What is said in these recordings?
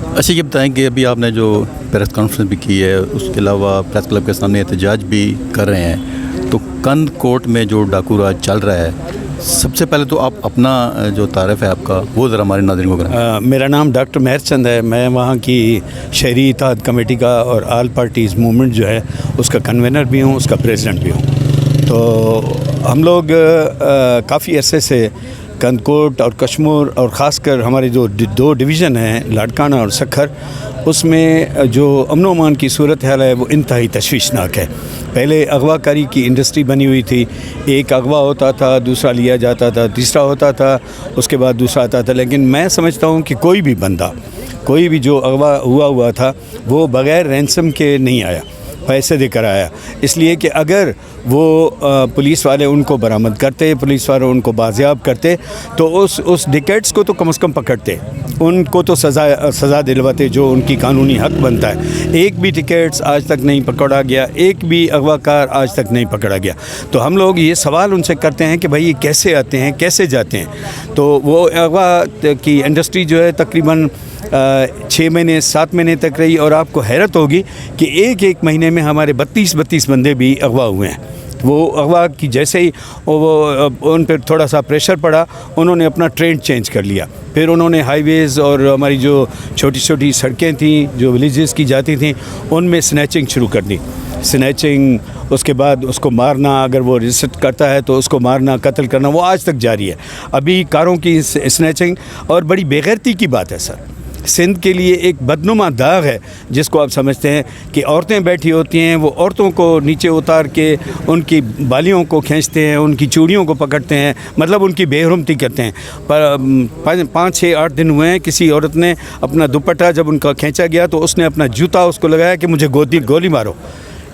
اچھا یہ بتائیں کہ ابھی آپ نے جو پریس کانفرنس بھی کی ہے، اس کے علاوہ پریس کلب کے سامنے احتجاج بھی کر رہے ہیں، تو کند کوٹ میں جو ڈاکو راج چل رہا ہے، سب سے پہلے تو آپ اپنا جو تعارف ہے آپ کا وہ ذرا ہمارے ناظرین کو کریں۔ میرا نام ڈاکٹر مہر چند ہے، میں وہاں کی شہری اتحاد کمیٹی کا اور آل پارٹیز موومنٹ جو ہے اس کا کنوینر بھی ہوں، اس کا پریزیڈنٹ بھی ہوں۔ تو ہم لوگ کافی عرصے سے کند کوٹ اور کشمور اور خاص کر ہمارے جو دو ڈویژن ہیں لاڑکانہ اور سکھر، اس میں جو امن و امان کی صورتحال ہے وہ انتہائی تشویشناک ہے۔ پہلے اغوا کاری کی انڈسٹری بنی ہوئی تھی، ایک اغوا ہوتا تھا، دوسرا لیا جاتا تھا، تیسرا ہوتا تھا، اس کے بعد دوسرا آتا تھا۔ لیکن میں سمجھتا ہوں کہ کوئی بھی بندہ، کوئی بھی جو اغوا ہوا تھا وہ بغیر رینسم کے نہیں آیا، پیسے دے کر آیا۔ اس لیے کہ اگر وہ پولیس والے ان کو برآمد کرتے، پولیس والے ان کو بازیاب کرتے، تو اس ڈکیٹس کو تو کم از کم پکڑتے، ان کو تو سزا دلواتے جو ان کی قانونی حق بنتا ہے۔ ایک بھی ٹکیٹس آج تک نہیں پکڑا گیا، ایک بھی اغوا کار آج تک نہیں پکڑا گیا۔ تو ہم لوگ یہ سوال ان سے کرتے ہیں کہ بھائی یہ کیسے آتے ہیں، کیسے جاتے ہیں؟ تو وہ اغوا کی انڈسٹری جو ہے تقریباً 6 مہینے 7 مہینے تک رہی، اور آپ کو حیرت ہوگی کہ ایک مہینے میں ہمارے 32 بندے بھی اغوا ہوئے ہیں۔ وہ اغوا کی جیسے ہی وہ ان پہ تھوڑا سا پریشر پڑا، انہوں نے اپنا ٹرینڈ چینج کر لیا، پھر انہوں نے ہائی ویز اور ہماری جو چھوٹی چھوٹی سڑکیں تھیں جو ولیجز کی جاتی تھیں ان میں سنیچنگ شروع کر دی۔ سنیچنگ، اس کے بعد اس کو مارنا، اگر وہ ریسٹ کرتا ہے تو اس کو مارنا، قتل کرنا، وہ آج تک جاری ہے۔ ابھی کاروں کی سنیچنگ، اور بڑی بے غیرتی کی بات ہے سر، سندھ کے لیے ایک بدنما داغ ہے جس کو آپ سمجھتے ہیں کہ عورتیں بیٹھی ہوتی ہیں، وہ عورتوں کو نیچے اتار کے ان کی بالیوں کو کھینچتے ہیں، ان کی چوڑیوں کو پکڑتے ہیں، مطلب ان کی بے حرمتی کرتے ہیں۔ پر 5 6 8 دن ہوئے ہیں، کسی عورت نے اپنا دوپٹہ جب ان کا کھینچا گیا تو اس نے اپنا جوتا اس کو لگایا کہ مجھے گولی مارو،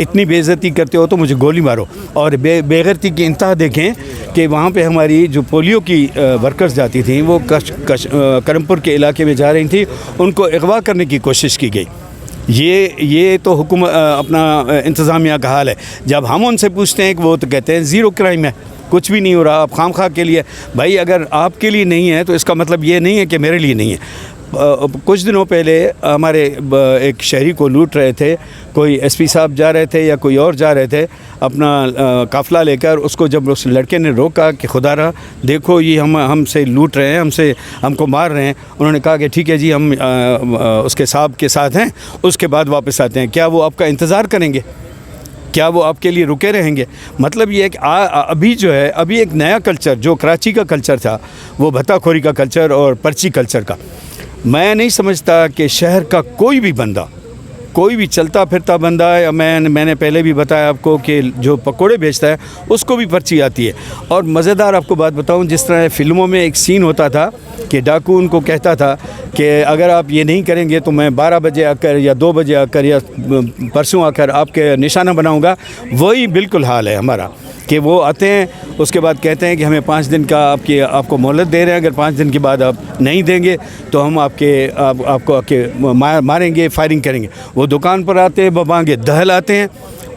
اتنی بے عزتی کرتے ہو تو مجھے گولی مارو۔ اور بے غیرتی کی انتہا دیکھیں کہ وہاں پہ ہماری جو پولیو کی ورکرز جاتی تھیں، وہ کرمپور کے علاقے میں جا رہی تھیں، ان کو اغوا کرنے کی کوشش کی گئی۔ یہ تو حکومت اپنا انتظامیہ کا حال ہے۔ جب ہم ان سے پوچھتے ہیں کہ وہ تو کہتے ہیں زیرو کرائم ہے، کچھ بھی نہیں ہو رہا، آپ خام خواہ کے لیے۔ بھائی اگر آپ کے لیے نہیں ہے تو اس کا مطلب یہ نہیں ہے کہ میرے لیے نہیں ہے۔ کچھ دنوں پہلے ہمارے ایک شہری کو لوٹ رہے تھے، کوئی ایس پی صاحب جا رہے تھے یا کوئی اور جا رہے تھے اپنا قافلہ لے کر، اس کو جب اس لڑکے نے روکا کہ خدا را دیکھو یہ ہم سے لوٹ رہے ہیں، ہم کو مار رہے ہیں، انہوں نے کہا کہ ٹھیک ہے جی، ہم اس کے صاحب کے ساتھ ہیں، اس کے بعد واپس آتے ہیں۔ کیا وہ آپ کا انتظار کریں گے؟ کیا وہ آپ کے لیے رکے رہیں گے؟ مطلب یہ ہے کہ ابھی جو ہے، ابھی ایک نیا کلچر جو کراچی کا کلچر تھا، وہ بھتہ خوری کا کلچر اور پرچی کلچر کا، میں نہیں سمجھتا کہ شہر کا کوئی بھی بندہ، کوئی بھی چلتا پھرتا بندہ ہے، میں نے پہلے بھی بتایا آپ کو کہ جو پکوڑے بیچتا ہے اس کو بھی پرچی آتی ہے۔ اور مزیدار آپ کو بات بتاؤں، جس طرح فلموں میں ایک سین ہوتا تھا کہ ڈاکو ان کو کہتا تھا کہ اگر آپ یہ نہیں کریں گے تو میں 12 بجے آ کر یا 2 بجے آ کر یا پرسوں آ کر آپ کے نشانہ بناؤں گا، وہی بالکل حال ہے ہمارا، کہ وہ آتے ہیں اس کے بعد کہتے ہیں کہ ہمیں 5 دن کا آپ کو مہلت دے رہے ہیں، اگر 5 دن کے بعد آپ نہیں دیں گے تو ہم آپ کو ماریں گے، فائرنگ کریں گے۔ وہ دکان پر آتے ہیں، ببانگے دہل آتے ہیں،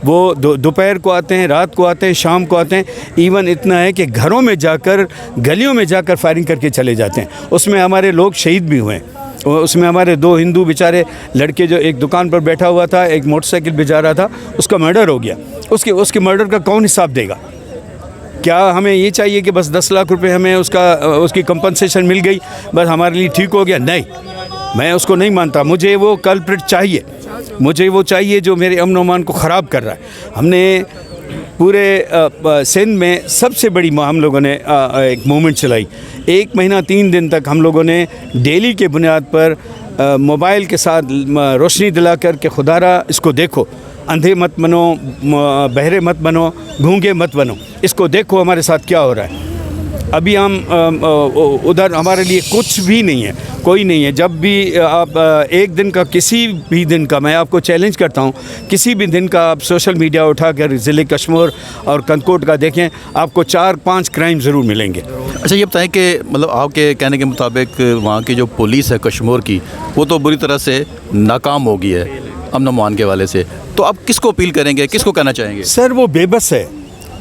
وہ دوپہر کو آتے ہیں، رات کو آتے ہیں، شام کو آتے ہیں، ایون اتنا ہے کہ گھروں میں جا کر، گلیوں میں جا کر فائرنگ کر کے چلے جاتے ہیں۔ اس میں ہمارے لوگ شہید بھی ہوئے ہیں، اس میں ہمارے 2 ہندو بیچارے لڑکے، جو ایک دکان پر بیٹھا ہوا تھا، ایک موٹر سائیکل پہ جا رہا تھا، اس کا مرڈر ہو گیا۔ اس کے مرڈر کا کون حساب دے گا؟ کیا ہمیں یہ چاہیے کہ بس 10 لاکھ روپے ہمیں اس کی کمپنسیشن مل گئی، بس ہمارے لیے ٹھیک ہو گیا؟ نہیں، میں اس کو نہیں مانتا۔ مجھے وہ کلپریٹ چاہیے، مجھے وہ چاہیے جو میرے امن و امان کو خراب کر رہا ہے۔ ہم نے پورے سندھ میں سب سے بڑی ہم لوگوں نے ایک موومنٹ چلائی، 1 مہینہ 3 دن تک ہم لوگوں نے ڈیلی کے بنیاد پر موبائل کے ساتھ روشنی دلا کر کہ خدا را اس کو دیکھو، اندھے مت بنو، بہرے مت بنو، گونگے مت بنو، اس کو دیکھو ہمارے ساتھ کیا ہو رہا ہے۔ ابھی ہم ادھر ہمارے لیے کچھ بھی نہیں ہے، کوئی نہیں ہے۔ جب بھی آپ ایک دن کا، کسی بھی دن کا، میں آپ کو چیلنج کرتا ہوں، کسی بھی دن کا آپ سوشل میڈیا اٹھا کر ضلع کشمور اور کند کوٹ کا دیکھیں، آپ کو 4-5 کرائم ضرور ملیں گے۔ اچھا یہ بتائیں کہ مطلب آپ کے کہنے کے مطابق وہاں کی جو پولیس ہے کشمور کی، وہ تو بری طرح سے ناکام ہو گئی ہے امن و امان کے حوالے سے، تو آپ کس کو اپیل کریں گے، کس کو کہنا چاہیں گے؟ سر وہ بے بس ہے،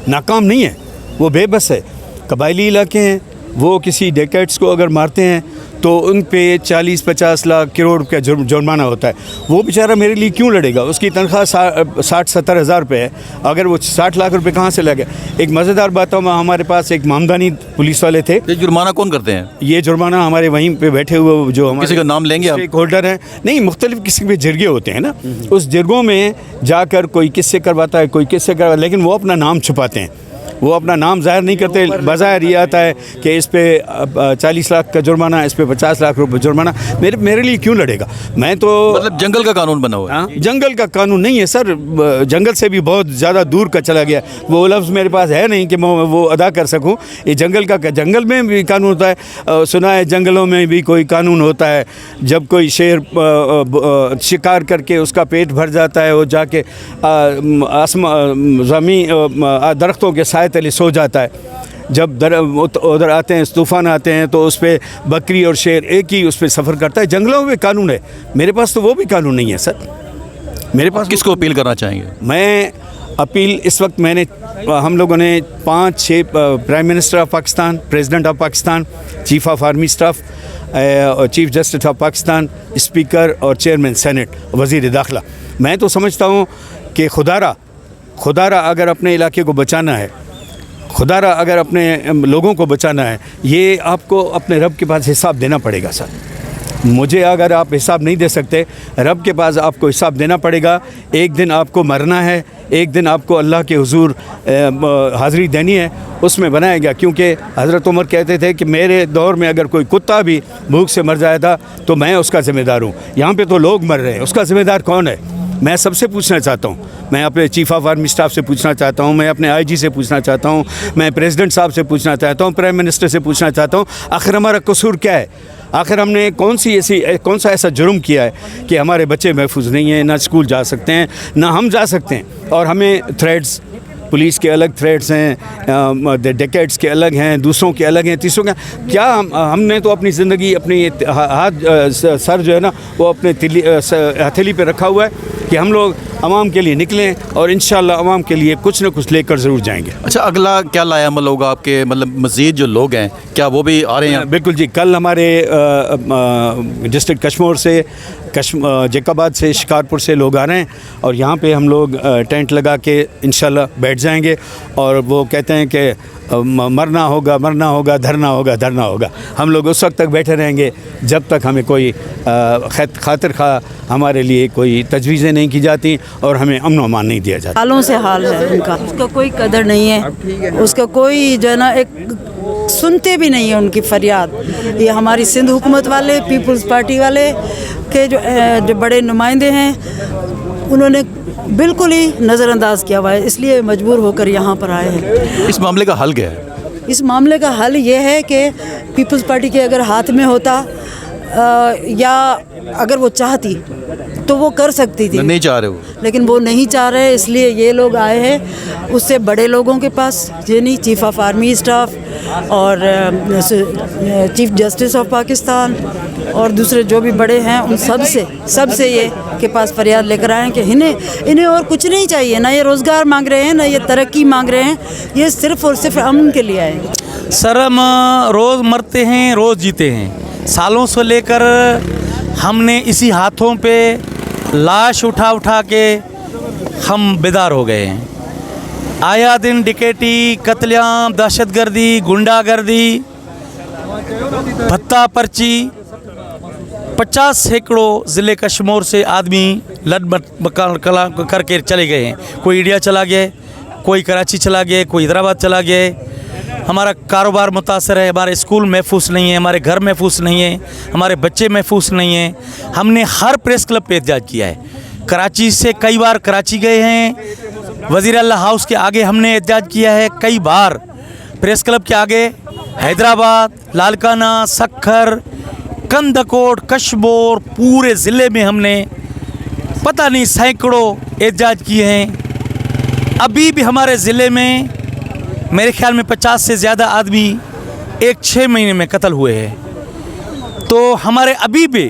ناکام نہیں ہے، وہ بے بس ہے۔ قبائلی علاقے ہیں، وہ کسی ڈیکیٹس کو اگر مارتے ہیں تو ان پہ 40-50 لاکھ کروڑ کا جرمانہ ہوتا ہے. وہ بیچارہ میرے لیے کیوں لڑے گا؟ اس کی تنخواہ 60-70 ہزار روپے ہے. اگر وہ 60 لاکھ روپے کہاں سے لگے؟ ایک مزیدار بات ہے، ہمارے پاس ایک مامدانی پولیس والے تھے. یہ جرمانہ کون کرتے ہیں؟ یہ جرمانہ ہمارے وہیں پہ بیٹھے ہوئے جو ہمارے کسی کا نام لیں گے آپ؟ اسٹیک ہولڈر ہیں. نہیں، مختلف قسم کے جرگے ہوتے ہیں نا، اس جرگوں میں جا کر کوئی کس سے کرواتا ہے، کوئی کس سے کرواتا ہے، لیکن وہ اپنا نام چھپاتے ہیں، وہ اپنا نام ظاہر نہیں کرتے. بظاہر یہ آتا ہے کہ اس پہ 40 لاکھ کا جرمانہ، اس پہ 50 لاکھ روپے جرمانہ. میرے لیے کیوں لڑے گا؟ میں تو مطلب جنگل کا قانون بنا ہوا ہے. جنگل کا قانون نہیں ہے سر، جنگل سے بھی بہت زیادہ دور کا چلا گیا. وہ لفظ میرے پاس ہے نہیں کہ میں وہ ادا کر سکوں. یہ جنگل میں بھی قانون ہوتا ہے. سنا ہے جنگلوں میں بھی کوئی قانون ہوتا ہے. جب کوئی شیر شکار کر کے اس کا پیٹ بھر جاتا ہے، وہ جا کے زمین درختوں کے سائے تلے سو جاتا ہے. جب ادھر آتے ہیں، طوفان آتے ہیں، تو اس پہ بکری اور شیر ایک ہی اس پہ سفر کرتا ہے. جنگلوں میں قانون ہے، میرے پاس تو وہ بھی قانون نہیں ہے سر. میرے پاس کس کو اپیل کرنا چاہیں گے؟ میں اپیل اس وقت ہم لوگوں نے 5-6 prime minister of Pakistan, president of Pakistan, chief of army staff, chief justice of Pakistan, speaker اور چیئرمین سینٹ، وزیر داخلہ. میں تو سمجھتا ہوں کہ خدا را اگر اپنے علاقے کو بچانا ہے، خدا را اگر اپنے لوگوں کو بچانا ہے، یہ آپ کو اپنے رب کے پاس حساب دینا پڑے گا سر. مجھے اگر آپ حساب نہیں دے سکتے، رب کے پاس آپ کو حساب دینا پڑے گا. ایک دن آپ کو مرنا ہے، ایک دن آپ کو اللہ کے حضور حاضری دینی ہے. اس میں بنایا گیا، کیونکہ حضرت عمر کہتے تھے کہ میرے دور میں اگر کوئی کتا بھی بھوک سے مر جایا تھا تو میں اس کا ذمہ دار ہوں. یہاں پہ تو لوگ مر رہے ہیں، اس کا ذمہ دار کون ہے؟ میں سب سے پوچھنا چاہتا ہوں. میں اپنے چیف آف آرمی اسٹاف سے پوچھنا چاہتا ہوں، میں اپنے IG سے پوچھنا چاہتا ہوں، میں پریزیڈنٹ صاحب سے پوچھنا چاہتا ہوں، پرائم منسٹر سے پوچھنا چاہتا ہوں، آخر ہمارا قصور کیا ہے؟ آخر ہم نے کون سا ایسا جرم کیا ہے کہ ہمارے بچے محفوظ نہیں ہیں، نہ اسکول جا سکتے ہیں، نہ ہم جا سکتے ہیں، اور ہمیں تھریٹس، پولیس کے الگ تھریٹس ہیں، ڈیکیٹس کے الگ ہیں، دوسروں کے الگ ہیں، تیسروں کے کیا. ہم نے تو اپنی زندگی، اپنی ہاتھ سر جو ہے نا وہ اپنے ہتھیلی پہ رکھا ہوا ہے کہ ہم لوگ عوام کے لیے نکلیں، اور انشاءاللہ عوام کے لیے کچھ نہ کچھ لے کر ضرور جائیں گے. اچھا، اگلا کیا لایا عمل ہوگا آپ کے؟ مطلب مزید جو لوگ ہیں کیا وہ بھی آ رہے ہیں؟ بالکل جی. کل ہمارے ڈسٹرکٹ کشمور سے، جیکاباد سے، شکارپور سے لوگ آ رہے ہیں، اور یہاں پہ ہم لوگ ٹینٹ لگا کے انشاءاللہ بیٹھ جائیں گے. اور وہ کہتے ہیں کہ مرنا ہوگا، دھرنا ہوگا. ہم لوگ اس وقت تک بیٹھے رہیں گے جب تک ہمیں کوئی خاطر خواہ ہمارے لیے کوئی تجویزیں نہیں کی جاتی اور ہمیں امن و امان نہیں دیا جاتا. حالوں سے حال ہے ان کا، اس کا کوئی قدر نہیں ہے، اس کا کوئی جو ہے نا ایک سنتے بھی نہیں ہیں ان کی فریاد. یہ ہماری سندھ حکومت والے، پیپلز پارٹی والے کے جو بڑے نمائندے ہیں، انہوں نے بالکل ہی نظر انداز کیا ہوا ہے، اس لیے مجبور ہو کر یہاں پر آئے ہیں. اس معاملے کا حل کیا ہے؟ اس معاملے کا حل یہ ہے کہ پیپلز پارٹی کے اگر ہاتھ میں ہوتا یا اگر وہ چاہتی تو وہ کر سکتی تھی. نہیں چاہ رہے وہ، لیکن وہ نہیں چاہ رہے، اس لیے یہ لوگ آئے ہیں. اس سے بڑے لوگوں کے پاس، یعنی چیف آف آرمی اسٹاف اور چیف جسٹس آف پاکستان اور دوسرے جو بھی بڑے ہیں، ان سب سے یہ کے پاس فریاد لے کر آئے ہیں کہ انہیں اور کچھ نہیں چاہیے. نہ یہ روزگار مانگ رہے ہیں، نہ یہ ترقی مانگ رہے ہیں، یہ صرف اور صرف امن کے لیے آئے ہیں. سر، ہم روز مرتے ہیں، روز جیتے ہیں. سالوں سے لے کر ہم نے اسی ہاتھوں پہ لاش اٹھا کے ہم بیدار ہو گئے ہیں. آیا دن ڈکیٹی، قتل عام، دہشت گردی، گنڈا گردی، بھتہ پرچی، 50 سینکڑوں ضلع کشمور سے آدمی لٹ بٹ کر کے چلے گئے ہیں. کوئی انڈیا چلا گیا، کوئی کراچی چلا گیا، کوئی حیدرآباد چلا گیا. ہمارا کاروبار متاثر ہے، ہمارے اسکول محفوظ نہیں ہیں، ہمارے گھر محفوظ نہیں ہیں، ہمارے بچے محفوظ نہیں ہیں. ہم نے ہر پریس کلب پہ احتجاج کیا ہے. کراچی سے کئی بار کراچی گئے ہیں، وزیر اعلیٰ ہاؤس کے آگے ہم نے احتجاج کیا ہے کئی بار، پریس کلب کے آگے، حیدرآباد، لالکانہ، سکھر، کندکوٹ، کشمور، پورے ضلع میں ہم نے پتہ نہیں سینکڑوں احتجاج کیے ہیں. ابھی بھی ہمارے ضلع میں میرے خیال میں 50 سے زیادہ آدمی 6 مہینے میں قتل ہوئے ہیں. تو ہمارے ابھی بھی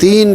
3